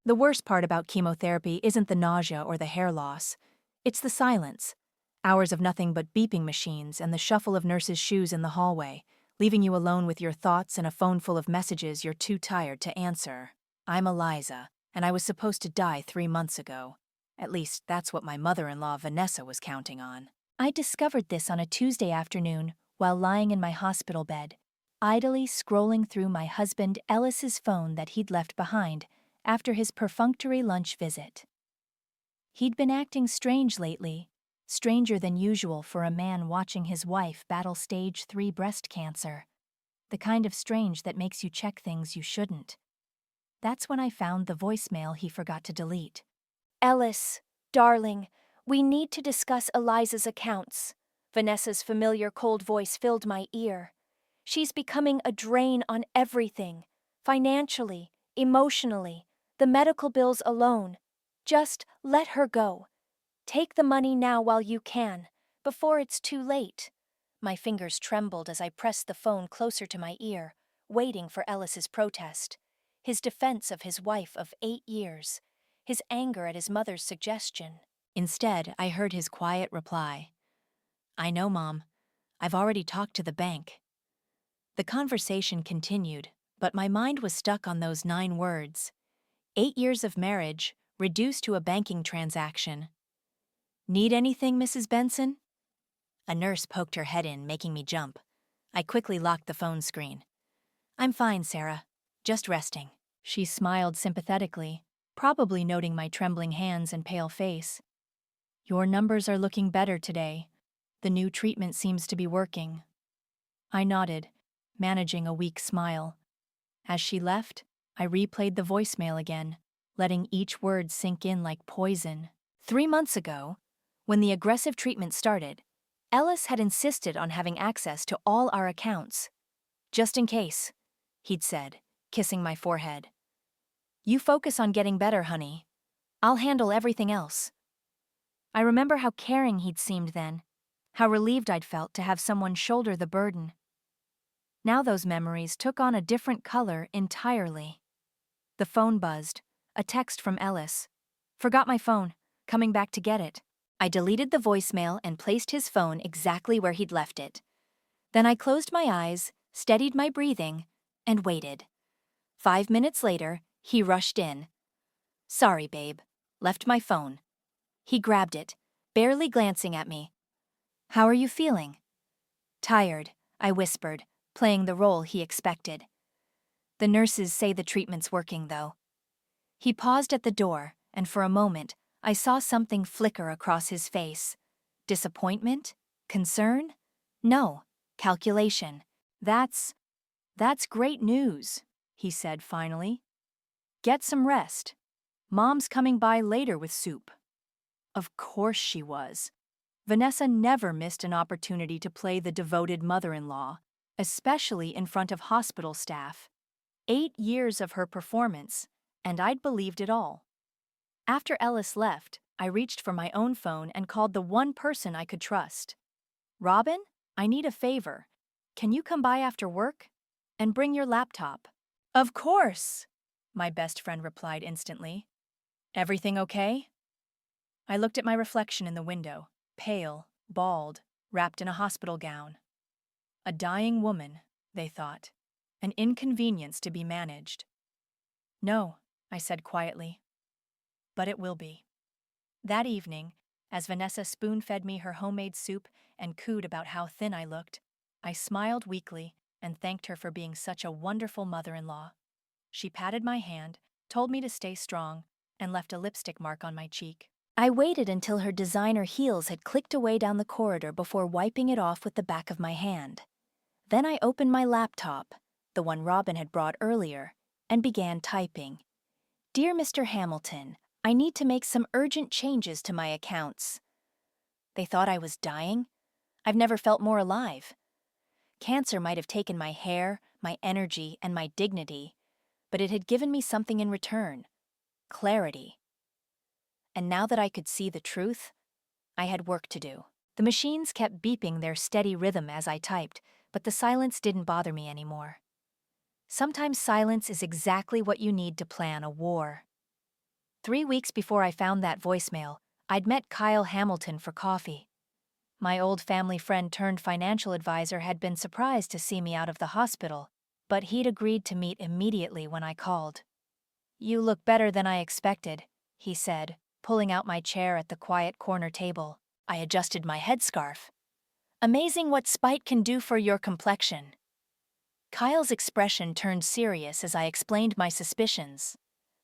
The worst part about chemotherapy isn't the nausea or the hair loss. It's the silence. Hours of nothing but beeping machines and the shuffle of nurses' shoes in the hallway, leaving you alone with your thoughts and a phone full of messages you're too tired to answer. I'm Eliza, and I was supposed to die 3 months ago. At least, that's what my mother-in-law Vanessa was counting on. I discovered this on a Tuesday afternoon while lying in my hospital bed, idly scrolling through my husband Ellis's phone that he'd left behind after his perfunctory lunch visit. He'd been acting strange lately, stranger than usual for a man watching his wife battle stage 3 breast cancer, the kind of strange that makes you check things you shouldn't. That's when I found the voicemail he forgot to delete. Ellis, darling, we need to discuss Eliza's accounts. Vanessa's familiar cold voice filled my ear. She's becoming a drain on everything, financially, emotionally, the medical bills alone. Just let her go. Take the money now while you can, before it's too late. My fingers trembled as I pressed the phone closer to my ear, waiting for Ellis's protest. His defense of his wife of 8 years. His anger at his mother's suggestion. Instead, I heard his quiet reply. I know, Mom. I've already talked to the bank. The conversation continued, but my mind was stuck on those 9 words. 8 years of marriage, reduced to a banking transaction. Need anything, Mrs. Benson? A nurse poked her head in, making me jump. I quickly locked the phone screen. I'm fine, Sarah. Just resting. She smiled sympathetically, probably noting my trembling hands and pale face. Your numbers are looking better today. The new treatment seems to be working. I nodded, managing a weak smile. As she left, I replayed the voicemail again, letting each word sink in like poison. 3 months ago, when the aggressive treatment started, Ellis had insisted on having access to all our accounts. Just in case, he'd said, kissing my forehead. You focus on getting better, honey. I'll handle everything else. I remember how caring he'd seemed then, how relieved I'd felt to have someone shoulder the burden. Now those memories took on a different color entirely. The phone buzzed, a text from Ellis. Forgot my phone, coming back to get it. I deleted the voicemail and placed his phone exactly where he'd left it. Then I closed my eyes, steadied my breathing, and waited. 5 minutes later, he rushed in. Sorry, babe. Left my phone. He grabbed it, barely glancing at me. How are you feeling? Tired, I whispered, playing the role he expected. The nurses say the treatment's working, though. He paused at the door, and for a moment, I saw something flicker across his face. Disappointment? Concern? No, calculation. That's great news, he said finally. Get some rest. Mom's coming by later with soup. Of course she was. Vanessa never missed an opportunity to play the devoted mother-in-law, especially in front of hospital staff. 8 years of her performance, and I'd believed it all. After Ellis left, I reached for my own phone and called the one person I could trust. Robin, I need a favor. Can you come by after work? And bring your laptop. Of course, my best friend replied instantly. Everything okay? I looked at my reflection in the window, pale, bald, wrapped in a hospital gown. A dying woman, they thought. An inconvenience to be managed. No, I said quietly. But it will be. That evening, as Vanessa spoon-fed me her homemade soup and cooed about how thin I looked, I smiled weakly and thanked her for being such a wonderful mother-in-law. She patted my hand, told me to stay strong, and left a lipstick mark on my cheek. I waited until her designer heels had clicked away down the corridor before wiping it off with the back of my hand. Then I opened my laptop, the one Robin had brought earlier, and began typing. Dear Mr. Hamilton, I need to make some urgent changes to my accounts. They thought I was dying? I've never felt more alive. Cancer might have taken my hair, my energy, and my dignity, but it had given me something in return. Clarity. And now that I could see the truth, I had work to do. The machines kept beeping their steady rhythm as I typed, but the silence didn't bother me anymore. Sometimes silence is exactly what you need to plan a war. 3 weeks before I found that voicemail, I'd met Kyle Hamilton for coffee. My old family friend turned financial advisor had been surprised to see me out of the hospital, but he'd agreed to meet immediately when I called. "You look better than I expected," he said, pulling out my chair at the quiet corner table. I adjusted my headscarf. "Amazing what spite can do for your complexion." Kyle's expression turned serious as I explained my suspicions.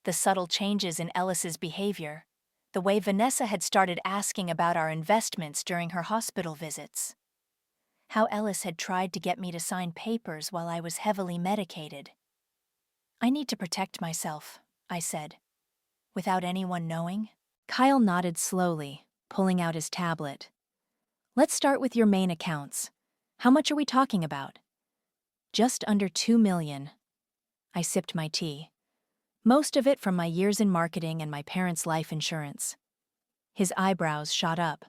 The subtle changes in Ellis's behavior, the way Vanessa had started asking about our investments during her hospital visits, how Ellis had tried to get me to sign papers while I was heavily medicated. "I need to protect myself," I said. "Without anyone knowing?" Kyle nodded slowly, pulling out his tablet. "Let's start with your main accounts. How much are we talking about?" "Just under 2 million. I sipped my tea. Most of it from my years in marketing and my parents' life insurance. His eyebrows shot up.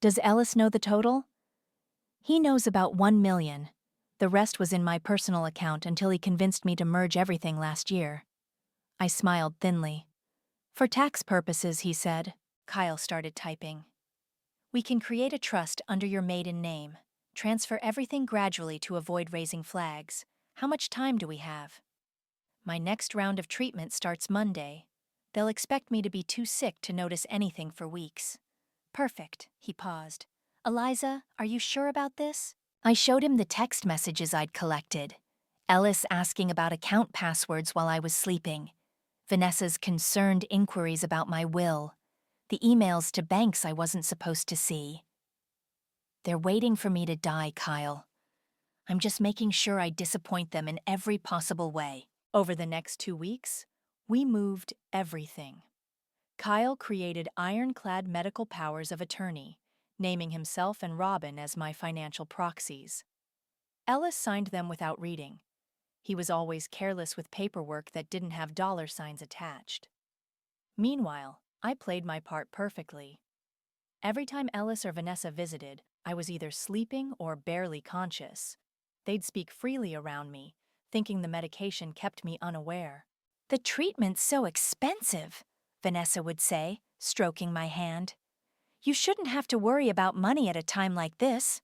"Does Ellis know the total?" "He knows about 1 million. The rest was in my personal account until he convinced me to merge everything last year." I smiled thinly. "For tax purposes," he said. Kyle started typing. "We can create a trust under your maiden name. Transfer everything gradually to avoid raising flags. How much time do we have?" "My next round of treatment starts Monday. They'll expect me to be too sick to notice anything for weeks." "Perfect," he paused. "Eliza, are you sure about this?" I showed him the text messages I'd collected. Ellis asking about account passwords while I was sleeping. Vanessa's concerned inquiries about my will. The emails to banks I wasn't supposed to see. "They're waiting for me to die, Kyle. I'm just making sure I disappoint them in every possible way." Over the next 2 weeks, we moved everything. Kyle created ironclad medical powers of attorney, naming himself and Robin as my financial proxies. Ellis signed them without reading. He was always careless with paperwork that didn't have dollar signs attached. Meanwhile, I played my part perfectly. Every time Ellis or Vanessa visited, I was either sleeping or barely conscious. They'd speak freely around me, thinking the medication kept me unaware. "The treatment's so expensive," Vanessa would say, stroking my hand. "You shouldn't have to worry about money at a time like this."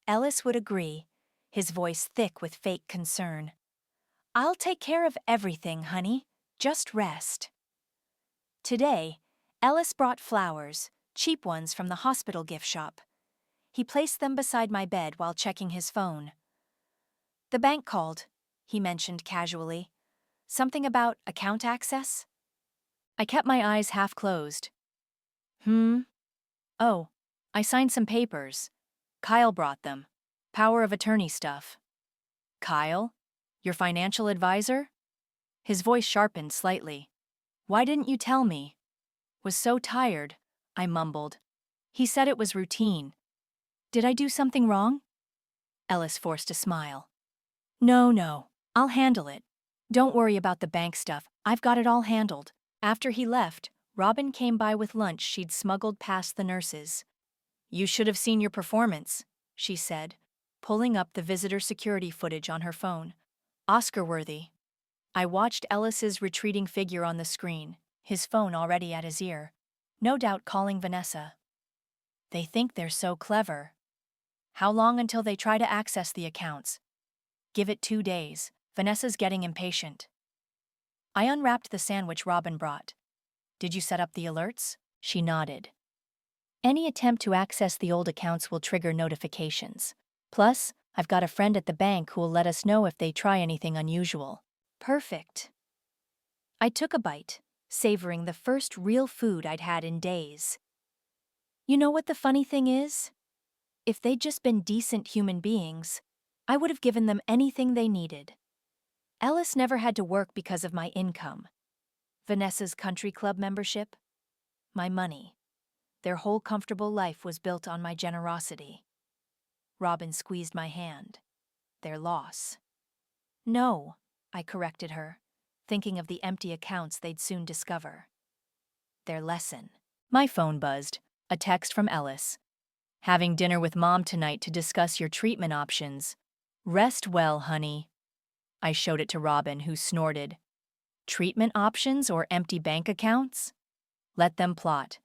Ellis would agree, his voice thick with fake concern. "I'll take care of everything, honey. Just rest." Today, Ellis brought flowers, cheap ones from the hospital gift shop. He placed them beside my bed while checking his phone. "The bank called," he mentioned casually. "Something about account access?" I kept my eyes half closed. "Oh, I signed some papers. Kyle brought them. Power of attorney stuff." "Kyle? Your financial advisor?" His voice sharpened slightly. "Why didn't you tell me?" "Was so tired," I mumbled. "He said it was routine." "Did I do something wrong?" Ellis forced a smile. No, I'll handle it. Don't worry about the bank stuff, I've got it all handled." After he left, Robin came by with lunch she'd smuggled past the nurses. "You should have seen your performance," she said, pulling up the visitor security footage on her phone. "Oscar-worthy." I watched Ellis's retreating figure on the screen, his phone already at his ear, no doubt calling Vanessa. "They think they're so clever. How long until they try to access the accounts?" "Give it 2 days. Vanessa's getting impatient." I unwrapped the sandwich Robin brought. "Did you set up the alerts?" She nodded. "Any attempt to access the old accounts will trigger notifications. Plus, I've got a friend at the bank who will let us know if they try anything unusual." "Perfect." I took a bite, savoring the first real food I'd had in days. You know what the funny thing is? If they'd just been decent human beings, I would have given them anything they needed. Ellis never had to work because of my income. Vanessa's country club membership? My money. Their whole comfortable life was built on my generosity. Robin squeezed my hand. Their loss. "No," I corrected her, thinking of the empty accounts they'd soon discover. "Their lesson." My phone buzzed, a text from Ellis. "Having dinner with Mom tonight to discuss your treatment options. Rest well, honey." I showed it to Robin, who snorted. Treatment options or empty bank accounts? Let them plot.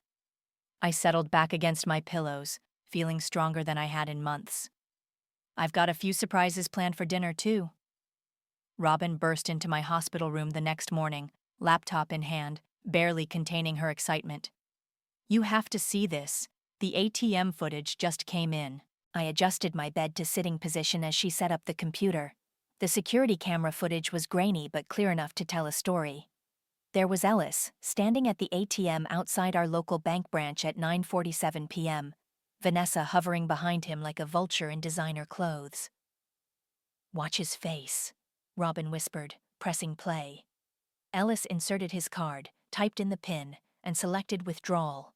I settled back against my pillows, feeling stronger than I had in months. I've got a few surprises planned for dinner, too. Robin burst into my hospital room the next morning, laptop in hand, barely containing her excitement. You have to see this. The ATM footage just came in. I adjusted my bed to sitting position as she set up the computer. The security camera footage was grainy but clear enough to tell a story. There was Ellis, standing at the ATM outside our local bank branch at 9:47 p.m., Vanessa hovering behind him like a vulture in designer clothes. "Watch his face," Robin whispered, pressing play. Ellis inserted his card, typed in the PIN, and selected withdrawal.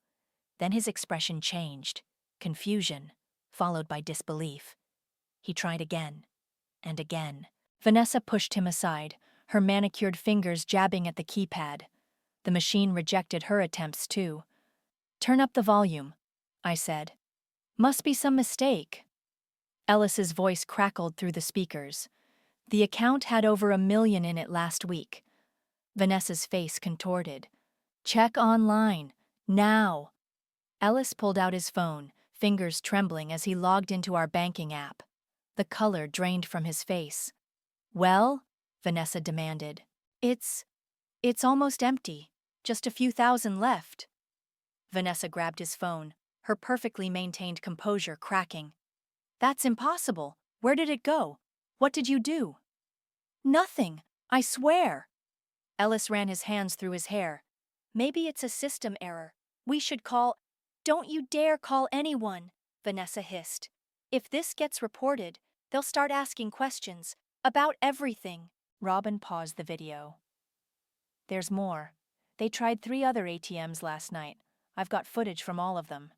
Then his expression changed, confusion, followed by disbelief. He tried again, and again. Vanessa pushed him aside, her manicured fingers jabbing at the keypad. The machine rejected her attempts too. "Turn up the volume," I said. "Must be some mistake." Ellis's voice crackled through the speakers. The account had over 1 million in it last week. Vanessa's face contorted. "Check online. Now." Ellis pulled out his phone, fingers trembling as he logged into our banking app. The color drained from his face. "Well?" Vanessa demanded. It's almost empty. Just a few thousand left." Vanessa grabbed his phone, her perfectly maintained composure cracking. "That's impossible. Where did it go? What did you do?" "Nothing. I swear." Ellis ran his hands through his hair. "Maybe it's a system error. We should call—" "Don't you dare call anyone," Vanessa hissed. "If this gets reported, they'll start asking questions about everything." Robin paused the video. "There's more. They tried 3 other ATMs last night. I've got footage from all of them."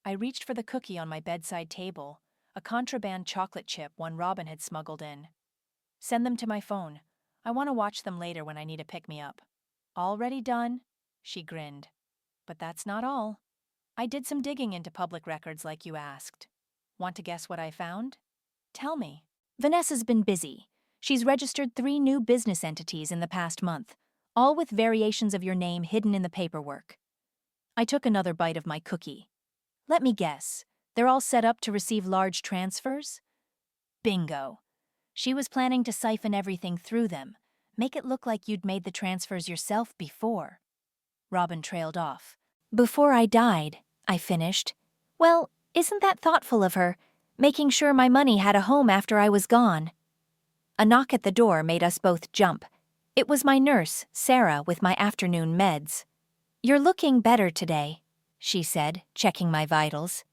I reached for the cookie on my bedside table, a contraband chocolate chip one Robin had smuggled in. "Send them to my phone. I want to watch them later when I need a pick-me-up." "Already done," she grinned. "But that's not all. I did some digging into public records like you asked. Want to guess what I found?" "Tell me." "Vanessa's been busy. She's registered 3 new business entities in the past month, all with variations of your name hidden in the paperwork." I took another bite of my cookie. "Let me guess. They're all set up to receive large transfers?" "Bingo. She was planning to siphon everything through them. Make it look like you'd made the transfers yourself before." Robin trailed off. "Before I died," I finished. "Well, isn't that thoughtful of her, making sure my money had a home after I was gone?" A knock at the door made us both jump. It was my nurse, Sarah, with my afternoon meds. "You're looking better today," she said, checking my vitals.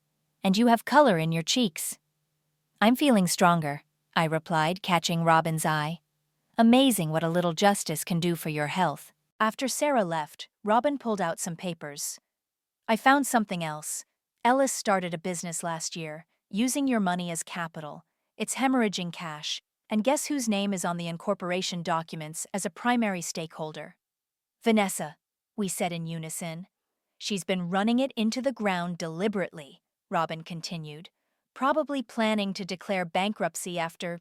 "And you have color in your cheeks." "I'm feeling stronger," I replied, catching Robin's eye. "Amazing what a little justice can do for your health." After Sarah left, Robin pulled out some papers. "I found something else. Ellis started a business last year, using your money as capital. It's hemorrhaging cash, and guess whose name is on the incorporation documents as a primary stakeholder?" "Vanessa," we said in unison. "She's been running it into the ground deliberately," Robin continued, "probably planning to declare bankruptcy after,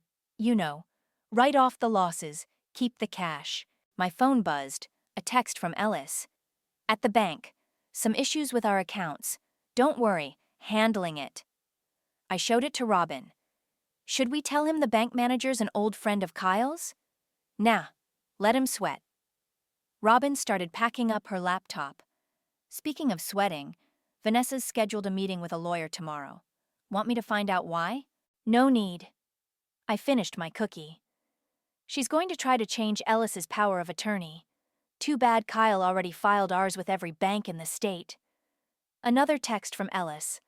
write off the losses, keep the cash." My phone buzzed, a text from Ellis. "At the bank. Some issues with our accounts. Don't worry, handling it." I showed it to Robin. "Should we tell him the bank manager's an old friend of Kyle's?" "Nah, let him sweat." Robin started packing up her laptop. "Speaking of sweating, Vanessa's scheduled a meeting with a lawyer tomorrow. Want me to find out why?" "No need." I finished my cookie. "She's going to try to change Ellis's power of attorney. Too bad Kyle already filed ours with every bank in the state." Another text from Ellis.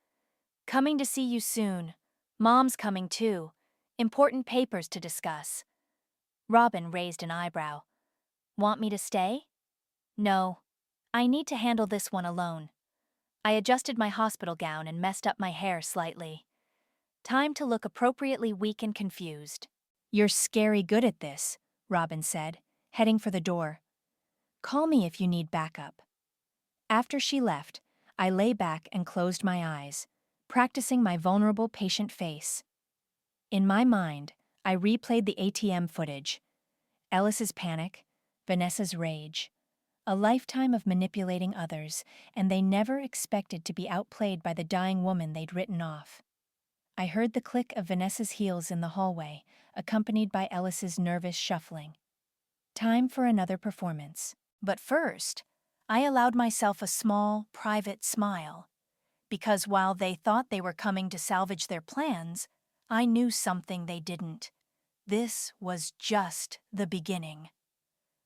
"Coming to see you soon. Mom's coming too. Important papers to discuss." Robin raised an eyebrow. "Want me to stay?" "No. I need to handle this one alone." I adjusted my hospital gown and messed up my hair slightly. Time to look appropriately weak and confused. "You're scary good at this," Robin said, heading for the door. "Call me if you need backup." After she left, I lay back and closed my eyes, practicing my vulnerable patient face. In my mind, I replayed the ATM footage. Ellis's panic, Vanessa's rage. A lifetime of manipulating others, and they never expected to be outplayed by the dying woman they'd written off. I heard the click of Vanessa's heels in the hallway, accompanied by Ellis's nervous shuffling. Time for another performance. But first, I allowed myself a small, private smile. Because while they thought they were coming to salvage their plans, I knew something they didn't. This was just the beginning.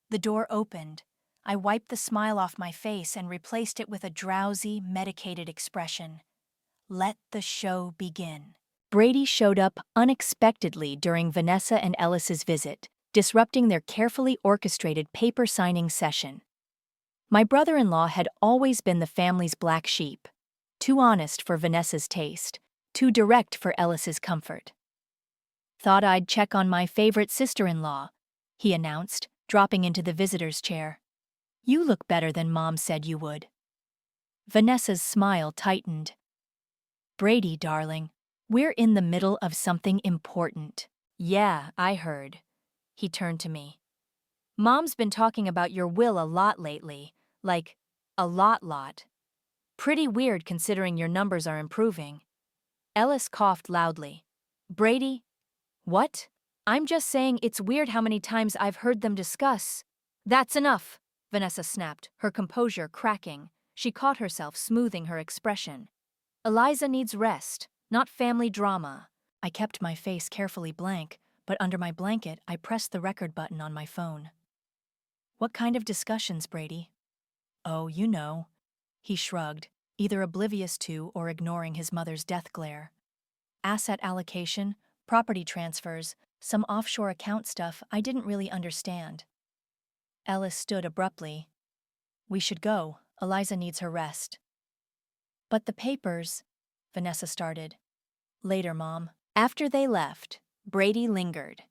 The door opened. I wiped the smile off my face and replaced it with a drowsy, medicated expression. Let the show begin. Brady showed up unexpectedly during Vanessa and Ellis's visit, disrupting their carefully orchestrated paper signing session. My brother-in-law had always been the family's black sheep, too honest for Vanessa's taste, too direct for Ellis's comfort. Thought I'd check on my favorite sister-in-law, he announced, dropping into the visitor's chair. You look better than Mom said you would. Vanessa's smile tightened. Brady, darling, we're in the middle of something important. Yeah, I heard. He turned to me. Mom's been talking about your will a lot lately, like, a lot. Pretty weird considering your numbers are improving. Ellis coughed loudly. Brady? What? I'm just saying it's weird how many times I've heard them discuss. That's enough, Vanessa snapped, her composure cracking. She caught herself smoothing her expression. Eliza needs rest, not family drama. I kept my face carefully blank, but under my blanket I pressed the record button on my phone. What kind of discussions, Brady? Oh, you know. He shrugged, either oblivious to or ignoring his mother's death glare. Asset allocation, property transfers, some offshore account stuff I didn't really understand. Ellis stood abruptly. We should go. Eliza needs her rest. But the papers, Vanessa started. Later, Mom. After they left, Brady lingered.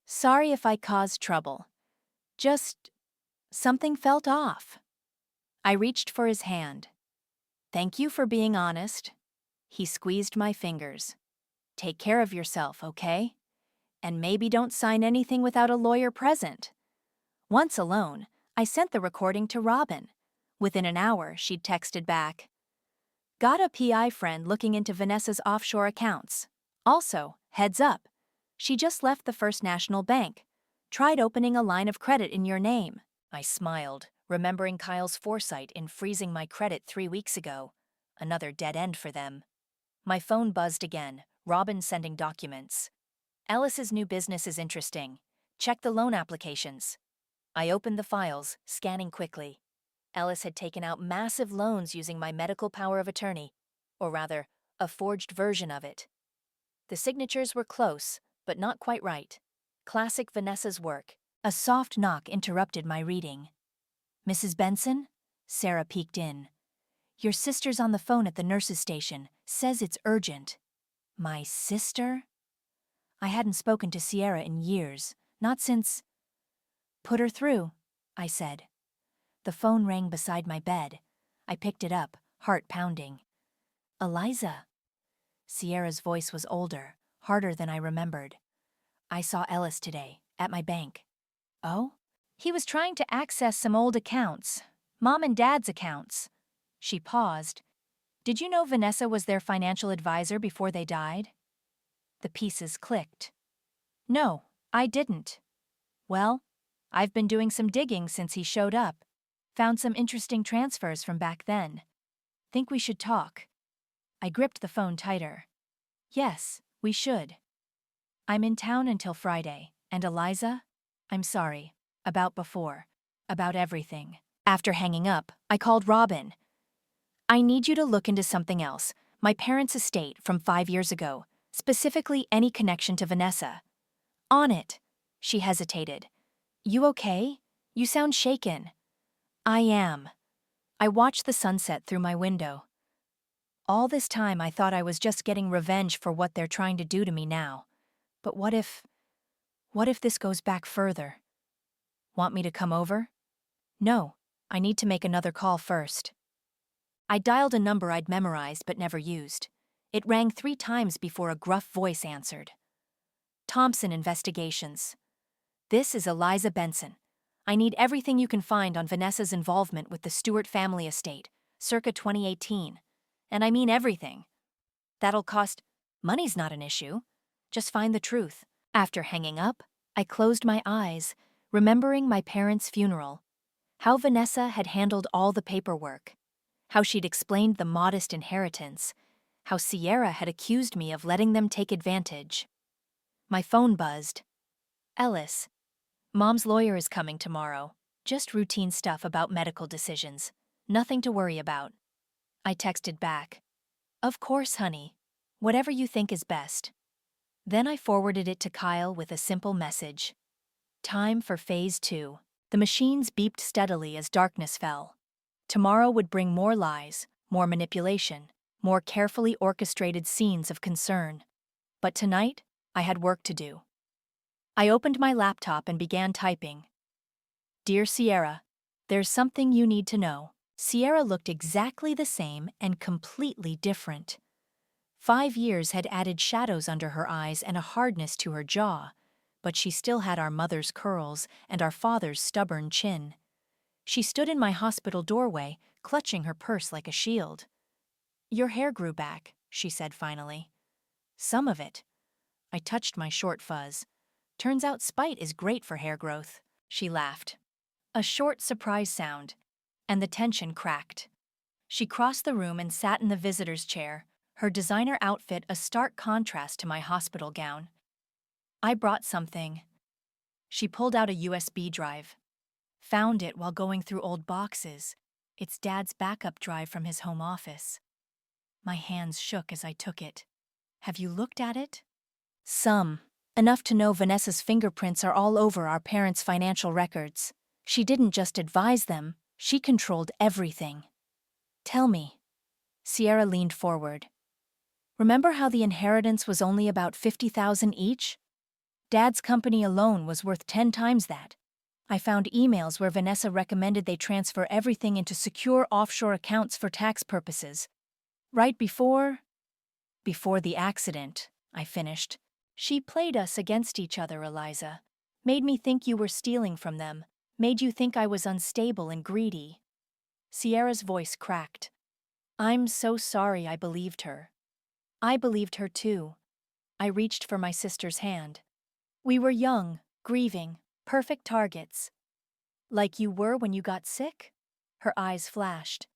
Sorry if I caused trouble. Just something felt off. I reached for his hand. Thank you for being honest. He squeezed my fingers. Take care of yourself, okay? And maybe don't sign anything without a lawyer present. Once alone, I sent the recording to Robin. Within an hour, she'd texted back. Got a PI friend looking into Vanessa's offshore accounts. Also, heads up, she just left the First National Bank. Tried opening a line of credit in your name. I smiled, remembering Kyle's foresight in freezing my credit 3 weeks ago. Another dead end for them. My phone buzzed again, Robin sending documents. Ellis's new business is interesting. Check the loan applications. I opened the files, scanning quickly. Ellis had taken out massive loans using my medical power of attorney, or rather, a forged version of it. The signatures were close, but not quite right. Classic Vanessa's work. A soft knock interrupted my reading. Mrs. Benson? Sarah peeked in. Your sister's on the phone at the nurse's station. Says it's urgent. My sister? I hadn't spoken to Sierra in years, not since... Put her through, I said. The phone rang beside my bed. I picked it up, heart pounding. Eliza. Sierra's voice was older, harder than I remembered. I saw Ellis today, at my bank. Oh? He was trying to access some old accounts. Mom and Dad's accounts. She paused. Did you know Vanessa was their financial advisor before they died? The pieces clicked. No, I didn't. Well, I've been doing some digging since he showed up. Found some interesting transfers from back then. Think we should talk. I gripped the phone tighter. Yes, we should. I'm in town until Friday, and Eliza? I'm sorry. About before. About everything. After hanging up, I called Robin. I need you to look into something else. My parents' estate from 5 years ago. Specifically any connection to Vanessa. On it. She hesitated. You okay? You sound shaken. I am. I watched the sunset through my window. All this time I thought I was just getting revenge for what they're trying to do to me now. But what if this goes back further? Want me to come over? No, I need to make another call first. I dialed a number I'd memorized but never used. It rang 3 times before a gruff voice answered. Thompson Investigations. This is Eliza Benson. I need everything you can find on Vanessa's involvement with the Stewart family estate, circa 2018. And I mean everything. That'll cost. Money's not an issue. Just find the truth. After hanging up, I closed my eyes, remembering my parents' funeral. How Vanessa had handled all the paperwork. How she'd explained the modest inheritance. How Sierra had accused me of letting them take advantage. My phone buzzed. Ellis. Mom's lawyer is coming tomorrow. Just routine stuff about medical decisions. Nothing to worry about. I texted back. Of course, honey. Whatever you think is best. Then I forwarded it to Kyle with a simple message. Time for Phase 2. The machines beeped steadily as darkness fell. Tomorrow would bring more lies, more manipulation, more carefully orchestrated scenes of concern. But tonight, I had work to do. I opened my laptop and began typing. Dear Sierra, there's something you need to know. Sierra looked exactly the same and completely different. 5 years had added shadows under her eyes and a hardness to her jaw, but she still had our mother's curls and our father's stubborn chin. She stood in my hospital doorway, clutching her purse like a shield. Your hair grew back, she said finally. Some of it. I touched my short fuzz. Turns out spite is great for hair growth. She laughed. A short surprise sound, and the tension cracked. She crossed the room and sat in the visitor's chair, her designer outfit a stark contrast to my hospital gown. I brought something. She pulled out a USB drive. Found it while going through old boxes. It's Dad's backup drive from his home office. My hands shook as I took it. Have you looked at it? Some. Enough to know Vanessa's fingerprints are all over our parents' financial records. She didn't just advise them, she controlled everything. Tell me. Sierra leaned forward. Remember how the inheritance was only about $50,000 each? Dad's company alone was worth 10 times that. I found emails where Vanessa recommended they transfer everything into secure offshore accounts for tax purposes. Right before the accident, I finished. She played us against each other, Eliza. Made me think you were stealing from them. Made you think I was unstable and greedy. Sierra's voice cracked. I'm so sorry I believed her. I believed her too. I reached for my sister's hand. We were young, grieving, perfect targets. Like you were when you got sick? Her eyes flashed.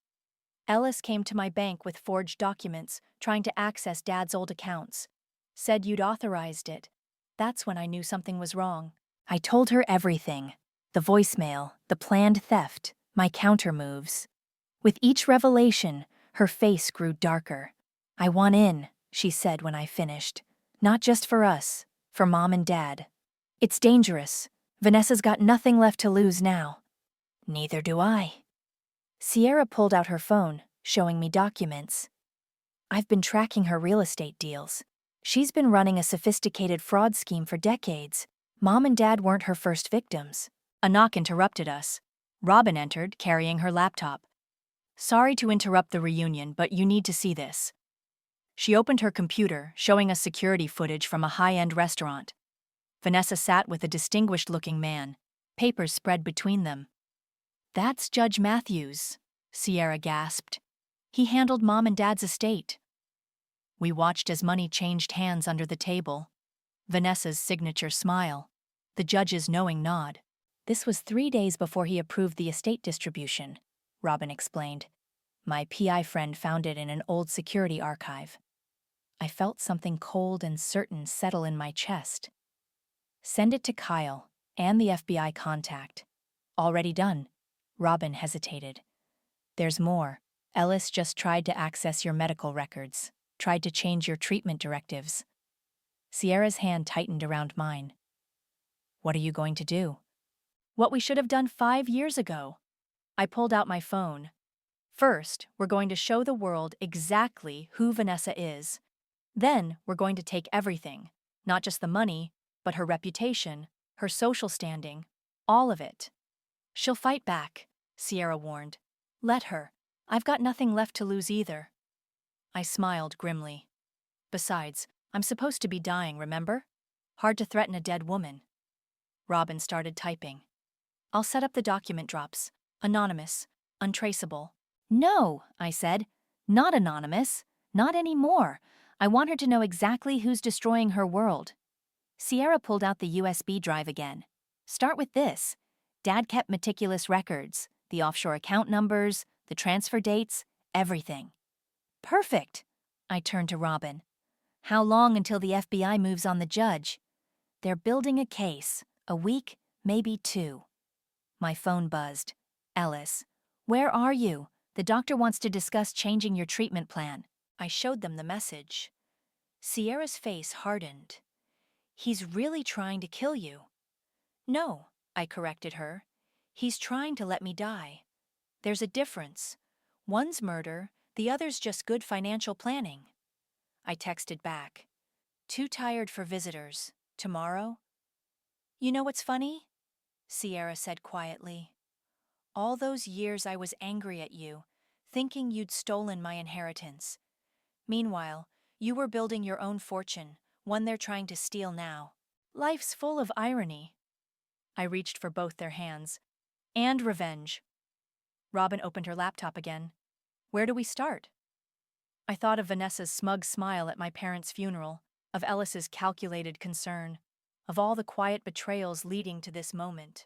Ellis came to my bank with forged documents, trying to access Dad's old accounts. Said you'd authorized it. That's when I knew something was wrong. I told her everything. The voicemail, the planned theft, my countermoves. With each revelation, her face grew darker. I want in, she said when I finished. Not just for us, for Mom and Dad. It's dangerous. Vanessa's got nothing left to lose now. Neither do I. Sierra pulled out her phone, showing me documents. I've been tracking her real estate deals. She's been running a sophisticated fraud scheme for decades. Mom and Dad weren't her first victims. A knock interrupted us. Robin entered, carrying her laptop. Sorry to interrupt the reunion, but you need to see this. She opened her computer, showing us security footage from a high-end restaurant. Vanessa sat with a distinguished-looking man, papers spread between them. That's Judge Matthews, Sierra gasped. He handled Mom and Dad's estate. We watched as money changed hands under the table. Vanessa's signature smile. The judge's knowing nod. This was 3 days before he approved the estate distribution, Robin explained. My PI friend found it in an old security archive. I felt something cold and certain settle in my chest. Send it to Kyle and the FBI contact. Already done. Robin hesitated. There's more. Ellis just tried to access your medical records, tried to change your treatment directives. Sierra's hand tightened around mine. What are you going to do? What we should have done 5 years ago. I pulled out my phone. First, we're going to show the world exactly who Vanessa is. Then, we're going to take everything, not just the money, but her reputation, her social standing, all of it. She'll fight back, Sierra warned. Let her. I've got nothing left to lose either. I smiled grimly. Besides, I'm supposed to be dying, remember? Hard to threaten a dead woman. Robin started typing. I'll set up the document drops. Anonymous. Untraceable. No, I said. Not anonymous. Not anymore. I want her to know exactly who's destroying her world. Sierra pulled out the USB drive again. Start with this. Dad kept meticulous records. The offshore account numbers, the transfer dates, everything. Perfect. I turned to Robin. How long until the FBI moves on the judge? They're building a case. A week, maybe 2. My phone buzzed. Ellis. Where are you? The doctor wants to discuss changing your treatment plan. I showed them the message. Sierra's face hardened. He's really trying to kill you. No, I corrected her. He's trying to let me die. There's a difference. One's murder, the other's just good financial planning. I texted back. Too tired for visitors. Tomorrow? You know what's funny? Sierra said quietly. All those years I was angry at you, thinking you'd stolen my inheritance. Meanwhile, you were building your own fortune, one they're trying to steal now. Life's full of irony. I reached for both their hands. And revenge. Robin opened her laptop again. Where do we start? I thought of Vanessa's smug smile at my parents' funeral, of Ellis's calculated concern, of all the quiet betrayals leading to this moment.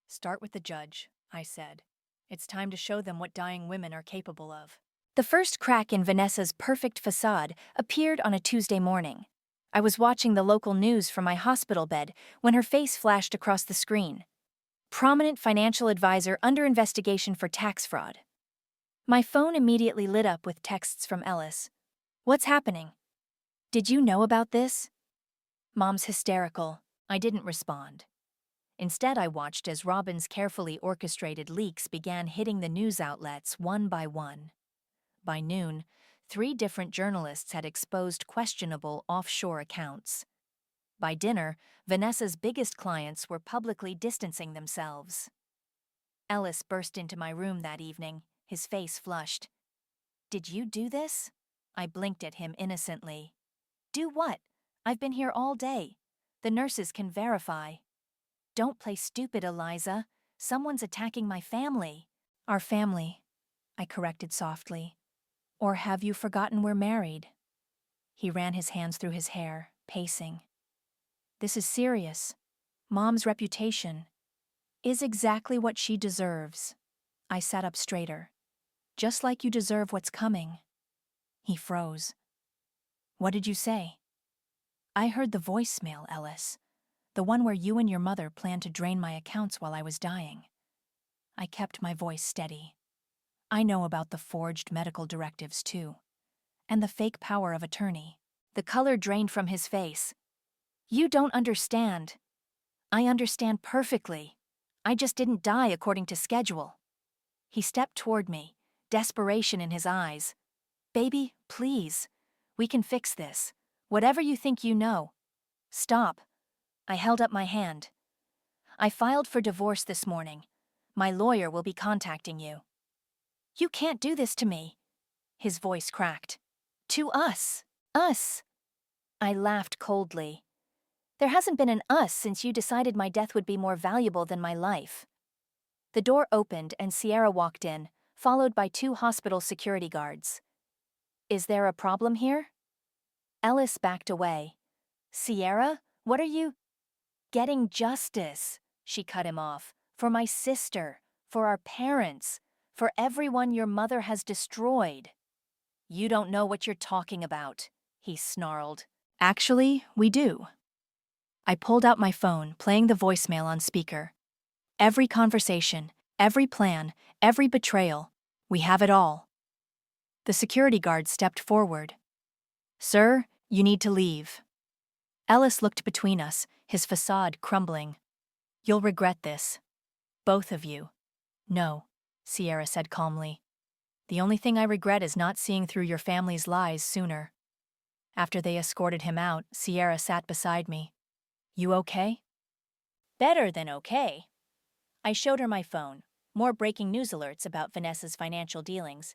Start with the judge, I said. It's time to show them what dying women are capable of. The first crack in Vanessa's perfect facade appeared on a Tuesday morning. I was watching the local news from my hospital bed when her face flashed across the screen. Prominent financial advisor under investigation for tax fraud. My phone immediately lit up with texts from Ellis. What's happening? Did you know about this? Mom's hysterical. I didn't respond. Instead, I watched as Robin's carefully orchestrated leaks began hitting the news outlets one by one. By noon, 3 different journalists had exposed questionable offshore accounts. By dinner, Vanessa's biggest clients were publicly distancing themselves. Ellis burst into my room that evening, his face flushed. Did you do this? I blinked at him innocently. Do what? I've been here all day. The nurses can verify. Don't play stupid, Eliza. Someone's attacking my family. Our family, I corrected softly. Or have you forgotten we're married? He ran his hands through his hair, pacing. This is serious. Mom's reputation is exactly what she deserves. I sat up straighter. Just like you deserve what's coming. He froze. What did you say? I heard the voicemail, Ellis. The one where you and your mother planned to drain my accounts while I was dying. I kept my voice steady. I know about the forged medical directives, too. And the fake power of attorney. The color drained from his face. You don't understand. I understand perfectly. I just didn't die according to schedule. He stepped toward me, desperation in his eyes. Baby, please. We can fix this. Whatever you think you know. Stop. I held up my hand. I filed for divorce this morning. My lawyer will be contacting you. You can't do this to me. His voice cracked. To us. Us. I laughed coldly. There hasn't been an us since you decided my death would be more valuable than my life. The door opened and Sierra walked in, followed by 2 hospital security guards. Is there a problem here? Ellis backed away. Sierra, what are you? Getting justice, she cut him off. For my sister, for our parents, for everyone your mother has destroyed. You don't know what you're talking about, he snarled. Actually, we do. I pulled out my phone, playing the voicemail on speaker. Every conversation, every plan, every betrayal, we have it all. The security guard stepped forward. Sir, you need to leave. Ellis looked between us, his facade crumbling. You'll regret this. Both of you. No, Sierra said calmly. The only thing I regret is not seeing through your family's lies sooner. After they escorted him out, Sierra sat beside me. You okay? Better than okay. I showed her my phone. More breaking news alerts about Vanessa's financial dealings.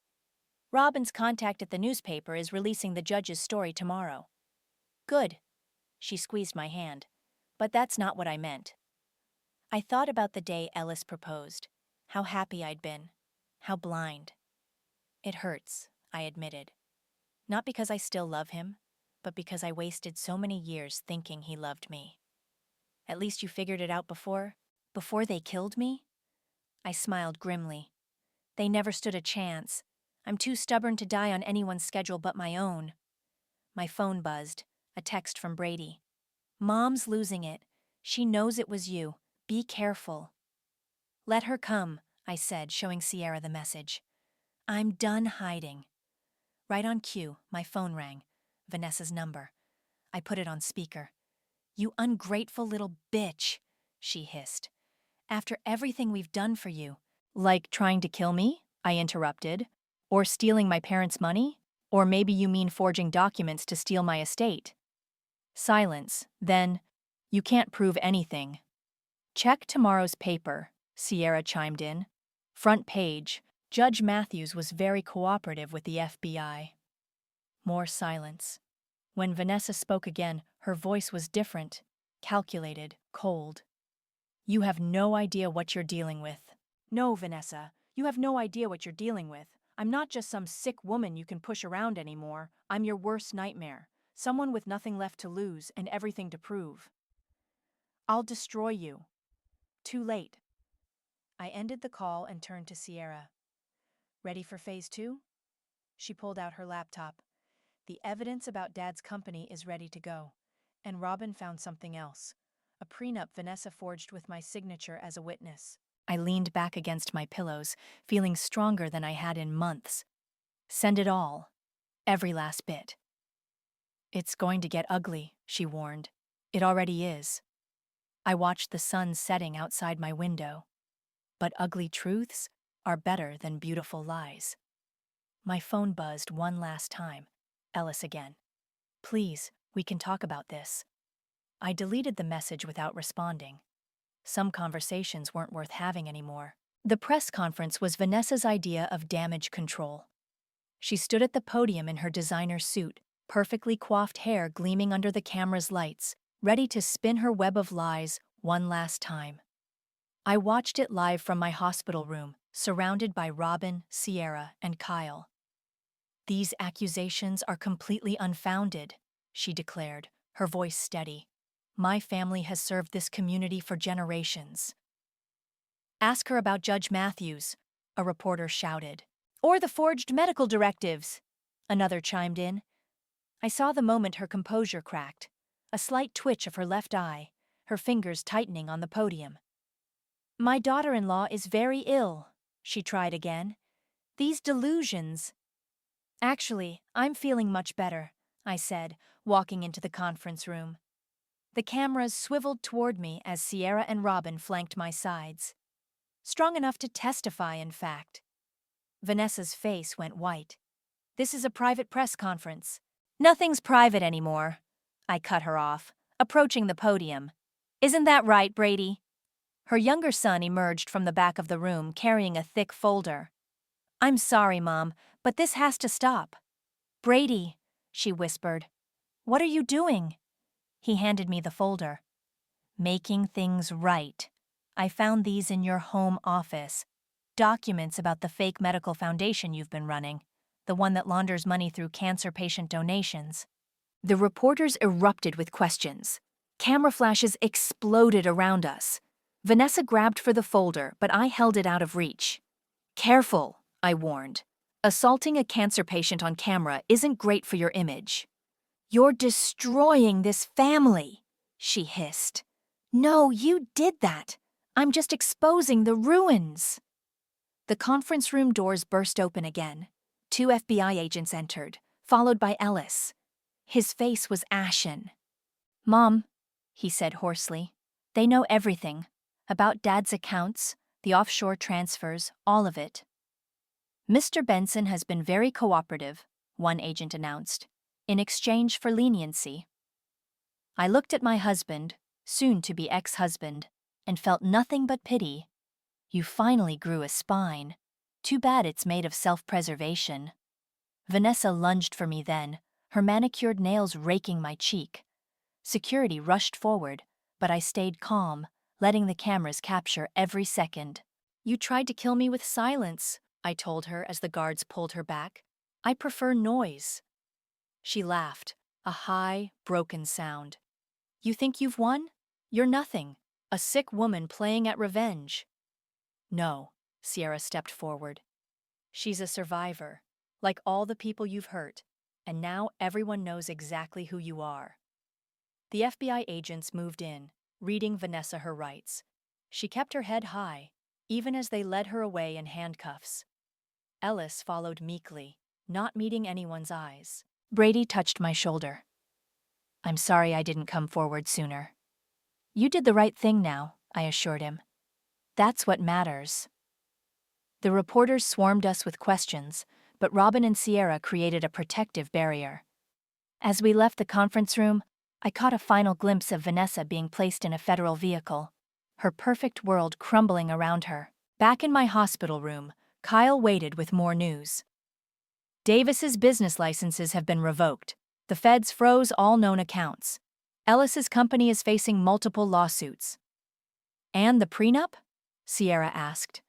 Robin's contact at the newspaper is releasing the judge's story tomorrow. Good. She squeezed my hand. But that's not what I meant. I thought about the day Ellis proposed, how happy I'd been, how blind. It hurts, I admitted. Not because I still love him, but because I wasted so many years thinking he loved me. At least you figured it out before they killed me? I smiled grimly. They never stood a chance. I'm too stubborn to die on anyone's schedule but my own. My phone buzzed, a text from Brady. Mom's losing it. She knows it was you. Be careful. Let her come, I said, showing Sierra the message. I'm done hiding. Right on cue, my phone rang. Vanessa's number. I put it on speaker. You ungrateful little bitch, she hissed. After everything we've done for you. Like trying to kill me? I interrupted. Or stealing my parents' money? Or maybe you mean forging documents to steal my estate? Silence. Then, you can't prove anything. Check tomorrow's paper, Sierra chimed in. Front page. Judge Matthews was very cooperative with the FBI. More silence. When Vanessa spoke again, her voice was different, calculated, cold. You have no idea what you're dealing with. No, Vanessa, you have no idea what you're dealing with. I'm not just some sick woman you can push around anymore. I'm your worst nightmare. Someone with nothing left to lose and everything to prove. I'll destroy you. Too late. I ended the call and turned to Sierra. Ready for phase 2? She pulled out her laptop. The evidence about Dad's company is ready to go. And Robin found something else. A prenup Vanessa forged with my signature as a witness. I leaned back against my pillows, feeling stronger than I had in months. Send it all. Every last bit. It's going to get ugly, she warned. It already is. I watched the sun setting outside my window. But ugly truths are better than beautiful lies. My phone buzzed one last time. Ellis again. Please, we can talk about this. I deleted the message without responding. Some conversations weren't worth having anymore. The press conference was Vanessa's idea of damage control. She stood at the podium in her designer suit, perfectly coiffed hair gleaming under the camera's lights, ready to spin her web of lies one last time. I watched it live from my hospital room, surrounded by Robin, Sierra, and Kyle. These accusations are completely unfounded, she declared, her voice steady. My family has served this community for generations. Ask her about Judge Matthews, a reporter shouted. Or the forged medical directives, another chimed in. I saw the moment her composure cracked, a slight twitch of her left eye, her fingers tightening on the podium. My daughter-in-law is very ill, she tried again. These delusions. Actually, I'm feeling much better, I said, walking into the conference room. The cameras swiveled toward me as Sierra and Robin flanked my sides. Strong enough to testify, in fact. Vanessa's face went white. This is a private press conference. Nothing's private anymore. I cut her off, approaching the podium. Isn't that right, Brady? Her younger son emerged from the back of the room carrying a thick folder. I'm sorry, Mom, but this has to stop. Brady, she whispered. What are you doing? He handed me the folder. Making things right. I found these in your home office. Documents about the fake medical foundation you've been running, the one that launders money through cancer patient donations. The reporters erupted with questions. Camera flashes exploded around us. Vanessa grabbed for the folder, but I held it out of reach. Careful, I warned. Assaulting a cancer patient on camera isn't great for your image. You're destroying this family, she hissed. No, you did that. I'm just exposing the ruins. The conference room doors burst open again. 2 FBI agents entered, followed by Ellis. His face was ashen. Mom, he said hoarsely, they know everything. About Dad's accounts, the offshore transfers, all of it. Mr. Benson has been very cooperative, one agent announced, in exchange for leniency. I looked at my husband, soon-to-be ex-husband, and felt nothing but pity. You finally grew a spine. Too bad it's made of self-preservation. Vanessa lunged for me then, her manicured nails raking my cheek. Security rushed forward, but I stayed calm, letting the cameras capture every second. "You tried to kill me with silence," I told her as the guards pulled her back. "I prefer noise." She laughed, a high, broken sound. "You think you've won? You're nothing. A sick woman playing at revenge." "No," Sierra stepped forward. "She's a survivor, like all the people you've hurt, and now everyone knows exactly who you are." The FBI agents moved in, reading Vanessa her rights. She kept her head high, even as they led her away in handcuffs. Ellis followed meekly, not meeting anyone's eyes. Brady touched my shoulder. "I'm sorry I didn't come forward sooner." "You did the right thing now," I assured him. "That's what matters." The reporters swarmed us with questions, but Robin and Sierra created a protective barrier. As we left the conference room, I caught a final glimpse of Vanessa being placed in a federal vehicle, her perfect world crumbling around her. Back in my hospital room, Kyle waited with more news. "Davis's business licenses have been revoked. The feds froze all known accounts. Ellis's company is facing multiple lawsuits." "And the prenup?" Sierra asked.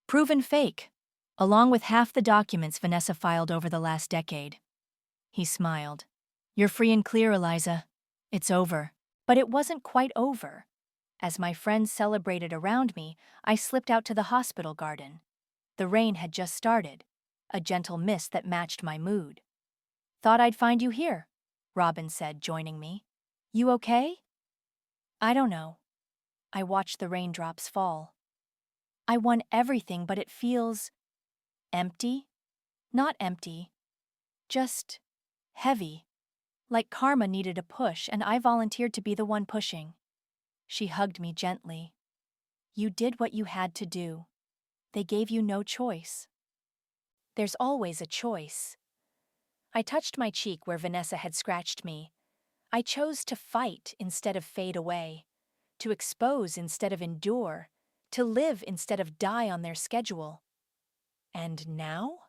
"Proven fake, along with half the documents Vanessa filed over the last decade." He smiled. "You're free and clear, Eliza. It's over." But it wasn't quite over. As my friends celebrated around me, I slipped out to the hospital garden. The rain had just started, a gentle mist that matched my mood. "Thought I'd find you here," Robin said, joining me. "You okay?" "I don't know." I watched the raindrops fall. "I won everything, but it feels empty." "Not empty, just heavy. Like karma needed a push, and I volunteered to be the one pushing." She hugged me gently. "You did what you had to do. They gave you no choice." "There's always a choice." I touched my cheek where Vanessa had scratched me. I chose to fight instead of fade away, to expose instead of endure, to live instead of die on their schedule. And now?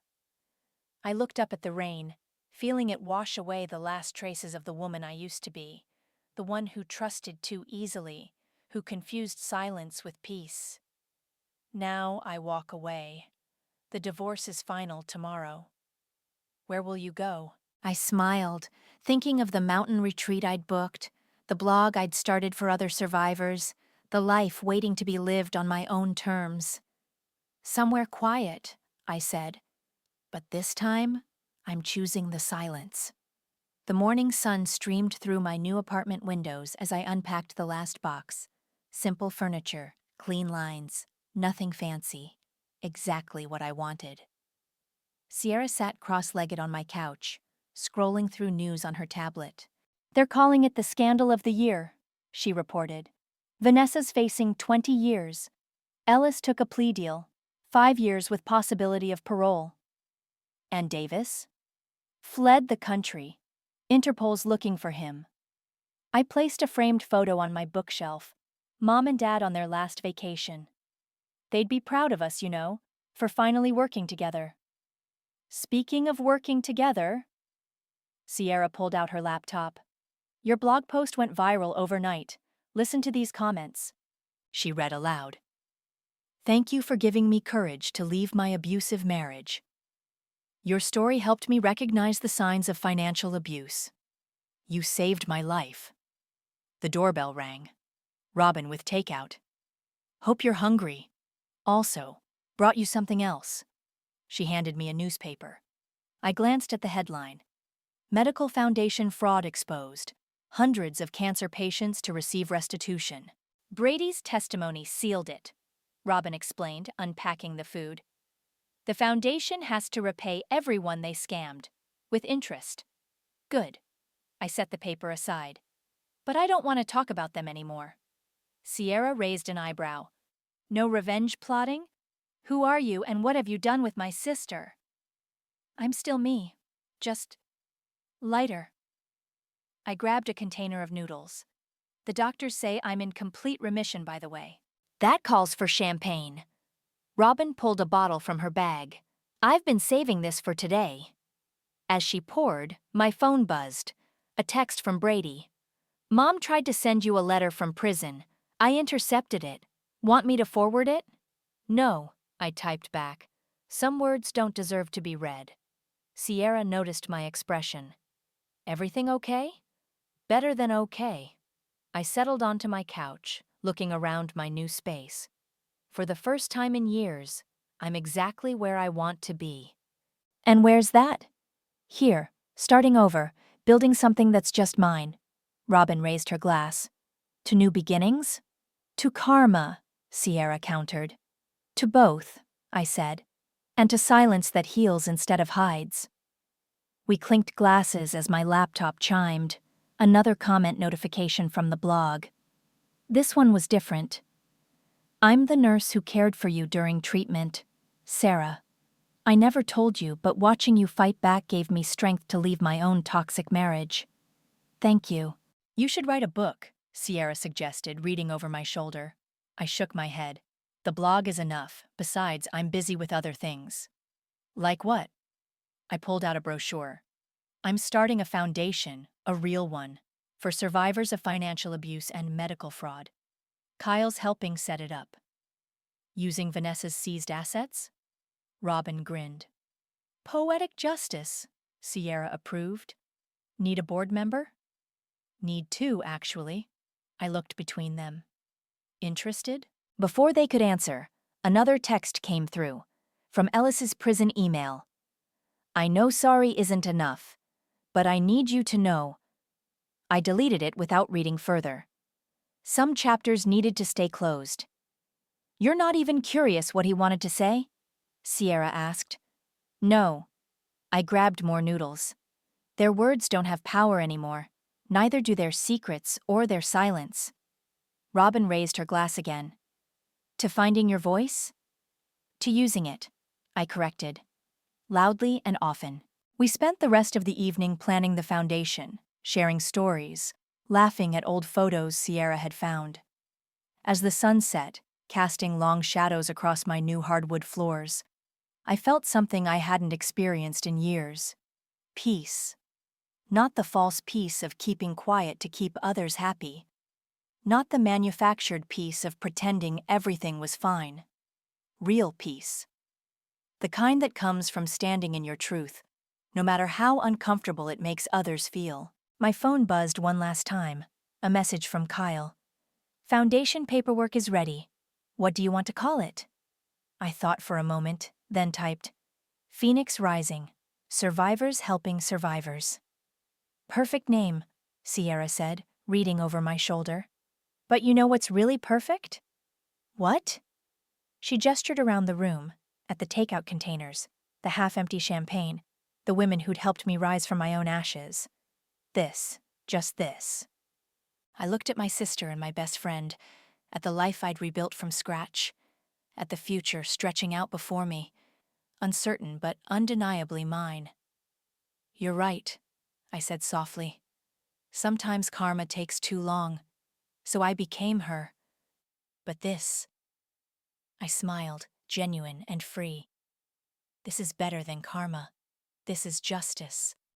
I looked up at the rain, feeling it wash away the last traces of the woman I used to be, the one who trusted too easily, who confused silence with peace. Now I walk away. The divorce is final tomorrow. "Where will you go?" I smiled, thinking of the mountain retreat I'd booked, the blog I'd started for other survivors, the life waiting to be lived on my own terms. "Somewhere quiet," I said. But this time, I'm choosing the silence. The morning sun streamed through my new apartment windows as I unpacked the last box. Simple furniture, clean lines, nothing fancy. Exactly what I wanted. Sierra sat cross-legged on my couch, scrolling through news on her tablet. "They're calling it the scandal of the year," she reported. "Vanessa's facing 20 years. Ellis took a plea deal, 5 years with possibility of parole." "And Davis?" "Fled the country. Interpol's looking for him." I placed a framed photo on my bookshelf, Mom and Dad on their last vacation. "They'd be proud of us, you know, for finally working together." "Speaking of working together," Sierra pulled out her laptop. "Your blog post went viral overnight. Listen to these comments." She read aloud. "Thank you for giving me courage to leave my abusive marriage. Your story helped me recognize the signs of financial abuse. You saved my life." The doorbell rang. Robin with takeout. "Hope you're hungry. Also, brought you something else." She handed me a newspaper. I glanced at the headline. "Medical Foundation fraud exposed. Hundreds of cancer patients to receive restitution." Brady's testimony sealed it, Robin explained, unpacking the food. "The foundation has to repay everyone they scammed, with interest." "Good." I set the paper aside. "But I don't want to talk about them anymore." Sierra raised an eyebrow. "No revenge plotting? Who are you and what have you done with my sister?" "I'm still me. Just lighter." I grabbed a container of noodles. "The doctors say I'm in complete remission, by the way." "That calls for champagne." Robin pulled a bottle from her bag. "I've been saving this for today." As she poured, my phone buzzed. A text from Brady. "Mom tried to send you a letter from prison. I intercepted it. Want me to forward it? No, I typed back. Some words don't deserve to be read. Sierra noticed my expression. Everything okay? Better than okay. I settled onto my couch, looking around my new space. For the first time in years, I'm exactly where I want to be. And where's that? Here, starting over, building something that's just mine. Robin raised her glass. To new beginnings? To karma, Sierra countered. To both, I said. And to silence that heals instead of hides. We clinked glasses as my laptop chimed. Another comment notification from the blog. This one was different. I'm the nurse who cared for you during treatment. Sarah. I never told you, but watching you fight back gave me strength to leave my own toxic marriage. Thank you. You should write a book, Sierra suggested, reading over my shoulder. I shook my head. The blog is enough. Besides, I'm busy with other things. Like what? I pulled out a brochure. I'm starting a foundation, a real one, for survivors of financial abuse and medical fraud. Kyle's helping set it up. Using Vanessa's seized assets? Robin grinned. Poetic justice, Sierra approved. Need a board member? Need two, actually. I looked between them. Interested? Before they could answer, another text came through. From Ellis's prison email. I know sorry isn't enough, but I need you to know. I deleted it without reading further. Some chapters needed to stay closed. You're not even curious what he wanted to say? Sierra asked. No. I grabbed more noodles. Their words don't have power anymore. Neither do their secrets or their silence. Robin raised her glass again. To finding your voice? To using it, I corrected. Loudly and often. We spent the rest of the evening planning the foundation, sharing stories, laughing at old photos Sierra had found. As the sun set, casting long shadows across my new hardwood floors, I felt something I hadn't experienced in years. Peace. Not the false peace of keeping quiet to keep others happy. Not the manufactured peace of pretending everything was fine. Real peace. The kind that comes from standing in your truth, no matter how uncomfortable it makes others feel. My phone buzzed one last time. A message from Kyle. Foundation paperwork is ready. What do you want to call it? I thought for a moment, then typed, Phoenix Rising. Survivors helping survivors. Perfect name, Sierra said, reading over my shoulder. But you know what's really perfect? What? She gestured around the room, at the takeout containers, the half-empty champagne, the women who'd helped me rise from my own ashes. This, just this. I looked at my sister and my best friend, at the life I'd rebuilt from scratch, at the future stretching out before me, uncertain but undeniably mine. You're right, I said softly. Sometimes karma takes too long, so I became her. But this, I smiled, genuine and free. This is better than karma. This is justice.